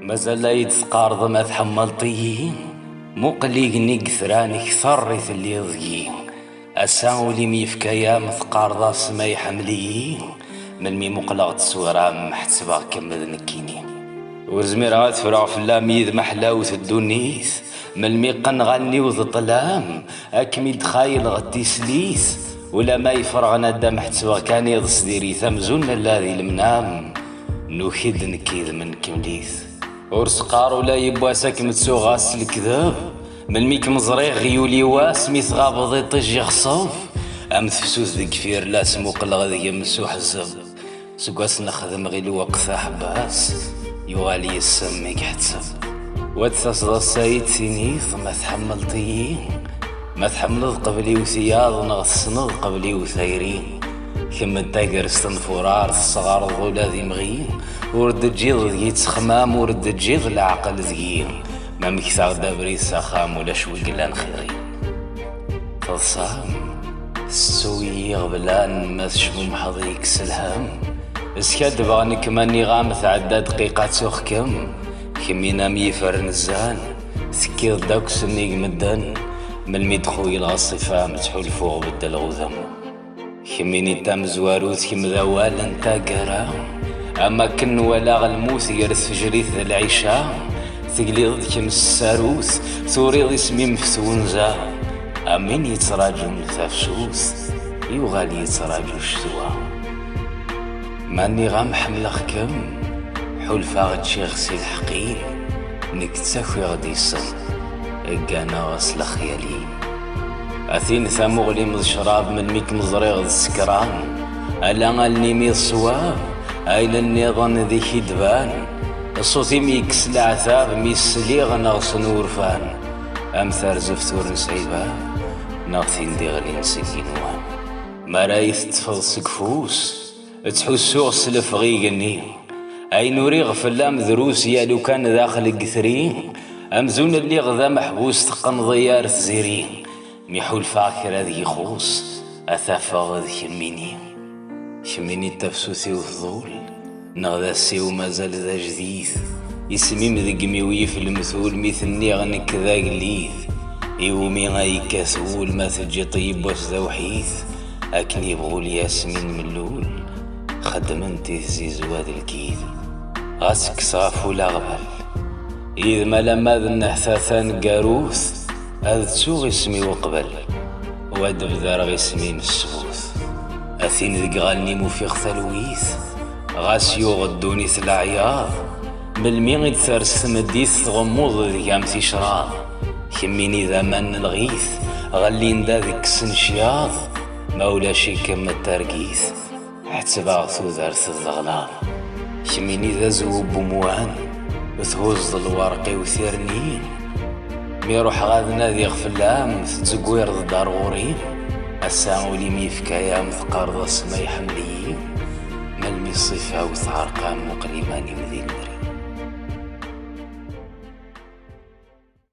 مازال لا يتقارض ما تحمل طيين مقليقني كثراني كثر اللي ضيين أساو لي ميفكايا مثقارضة سماي حمليين من مي مقلغ تسورام محتسبا كمذ نكيني وزمير غاد فرع في اللاميذ محلاوث الدونيث من مي قنغني وذ طلام أكمي دخايل غدي سليث ولا ما يفرغنا دا محتسبا كان يضس ديري ثمزون الذي المنام نوكيد نكيد من كمليث ورسقار ولا يبواسك متسوغاس الكذاب من ميك مزريغ غيولي واس ميث غابضي طيجي خصوف أم تفسوس ذي كفير لا سمو قلغ ذي يمسو حزب سقواس نخدم غيلي وقفا حباس يوالي يسميك حتسب واتثصد السيد سينيث ما تحمل طيين ما تحملض قبلي وثياض نغثسنض قبلي وثيرين كم الداقر استنفورار الصغار ذولا ذي مغين ورد تجيض ذي تخمام ورد تجيض العقل ذي ما مكثاغ دابري ساخام ولا شوي قلان خيرين تضصام السوي غبلان ما تشبو محضيك سلهام اسكاد بغانك ماني غامث عدا دقيقات سوخكم كمينا ميفر نزان سكيض داك سنيق مدن من الميد خوي الغصفة متحول فوق بدل غذم كميني تام زواروث كم ذوال انتا قرا اما كن ولا غلموث يرث فجريث العيشة ثقلي ضد كم الساروث ثوري ضي سمي مفتون زا امين يتراجو متفسوث يوغالي يتراجو شتوا ماني غام حملخكم حول فاغد شيخ سي الحقين نكتساكوي غدي صن اقانا غسل خيالين أثين ثمغلي مذ شراب من ميك مزريغ السكران ألا غالني ميض صواب أيلا النظام ذي كدبان الصوتي ميكس العثاب ميسليغ نغصن ورفان أمثال زفتور نسعيبا نغثين دي غلي نسكينوان مرايث تفض سكفوس تحسو غسلف غيقني أي نوريغ فلام ذروس يالو كان داخل القثرين أمزون اللي غذا محبوس تقن ضيار تزيرين ميحول فاكر هذي يخوص أثافا ذي كميني تفسوثي وفضول نغذا السيو مازال ذا جديد يسميم ذي قميوي في المثول ميثني غنك ذا قليث يومي غاي كاثول ما تجي طيب واش ذا وحيث أكني يبغول ياسمين ملول خدمنتي زيزواد الكيد غاسك صاف ولا غبل إذ ما لما ذا النحثاثان قاروث هذا تسوغ اسمي وقبل وادب ذار اسمي مسبوث أثين ذي غالني موفيق ثلويث غاسيو غدوني العياض بالميغ تثرس مديث غموض ذي قامتي شراض كميني ذا من الغيث غالين ذا ذيك سنشياض مولا شي كم الترقيث حتباغ ذارث الغلاظ كميني ذا زوب موان وتهوز الورقي وثيرنين ميروح غاد نادي غفلام تزقوير ضد دارغورين الساولي ميفكايا مثقارض سماي حمليين ملمي الصفا وثعرقام مقلماني مذي المريم